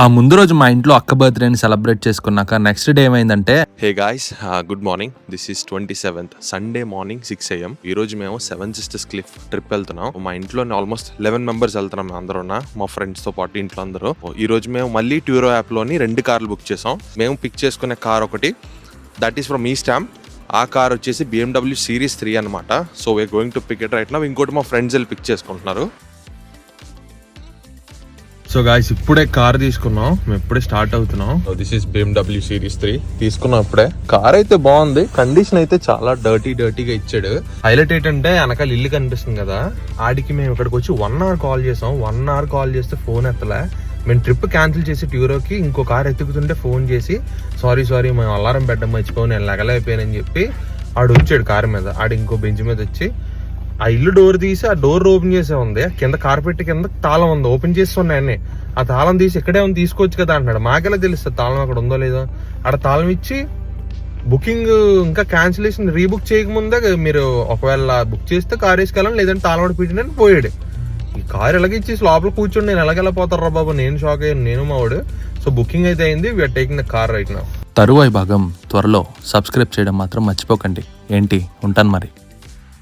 ఆ ముందు రోజు మా ఇంట్లో అక్క బర్త్డేని సెలబ్రేట్ చేసుకున్నాక నెక్స్ట్ డే ఏమైందంటే, hey guys, good morning. This is 27th Sunday morning 6 AM. ఈ రోజు మేము 7 Sisters క్లిఫ్ ట్రిప్ వెళ్తున్నాం. మా ఇంట్లో ఆల్మోస్ట్ 11 మెంబర్స్ వెళ్తున్నాం. అందరూ మా ఫ్రెండ్స్ తో పాటు ఇంట్లో అందరూ. ఈ రోజు మేము మళ్ళీ ట్యూరో యాప్ లోని 2 కార్లు బుక్ చేసాం. మేము పిక్ చేసుకునే కార్ ఒకటి, దట్ ఈస్ ఫ్రమ్ ఈస్ట్. ఆ కార్ వచ్చేసి BMW Series 3 అనమాట. So we're going to pick it right now. ఇంకోటి మా ఫ్రెండ్స్ వెళ్ళి పిక్ చేసుకుంటున్నారు. సో గాయ్స్, ఇప్పుడే కార్ తీసుకున్నాం. మేము ఇప్పుడే స్టార్ట్ అవుతున్నాం. దిస్ ఈస్ BMW Series 3 తీసుకున్నాం ఇప్పుడే. కార్ అయితే బాగుంది, కండిషన్ అయితే చాలా డర్టీగా ఇచ్చాడు. హైలైట్ ఏంటంటే వెనకాల ఇల్లు కనిపిస్తుంది కదా, ఆడికి మేము ఇక్కడికి వచ్చి 1 hour కాల్ చేసాం. 1 hour కాల్ చేస్తే ఫోన్ ఎత్తలే. మేము ట్రిప్ క్యాన్సిల్ చేసి ట్యూరోకి ఇంకో కార్ ఎత్తుకుతుంటే ఫోన్ చేసి సారీ మేము అలారం పెట్టడం మర్చిపోయి నేను లెగలైపోయానని చెప్పి ఆడు వచ్చాడు కార్ మీద. ఆడు ఇంకో బెంచ్ మీద వచ్చి ఆ ఇల్లు డోర్ తీసి ఆ డోర్ ఓపెన్ చేసే ఉంది. కింద కార్పెట్ కింద తాళం ఉంది, ఓపెన్ చేస్తున్నాయన్ని. ఆ తాళం తీసి ఇక్కడే ఉంది తీసుకోవచ్చు కదా అంటున్నాడు. మాకెలా తెలుస్తుంది తాళం అక్కడ ఉందో లేదో. ఆడ తాళం ఇచ్చి బుకింగ్ ఇంకా క్యాన్సిలేషన్ రీబుక్ చేయకముందే మీరు ఒకవేళ బుక్ చేస్తే కార్ వేసుకెళ్ళాను, లేదంటే తాళం పెట్టినని పోయాడు. ఈ కార్ ఎలాగ ఇచ్చేసి లోపల కూర్చొని నేను ఎలాగెలా పోతారా బాబు, నేను షాక్ అయ్యాను, నేను మా వాడు. సో బుకింగ్ అయితే అయింది. We're taking the car right now. తరువాయి భాగం త్వరలో. సబ్స్క్రైబ్ చేయడం మాత్రం మర్చిపోకండి. ఏంటి, ఉంటాను మరి.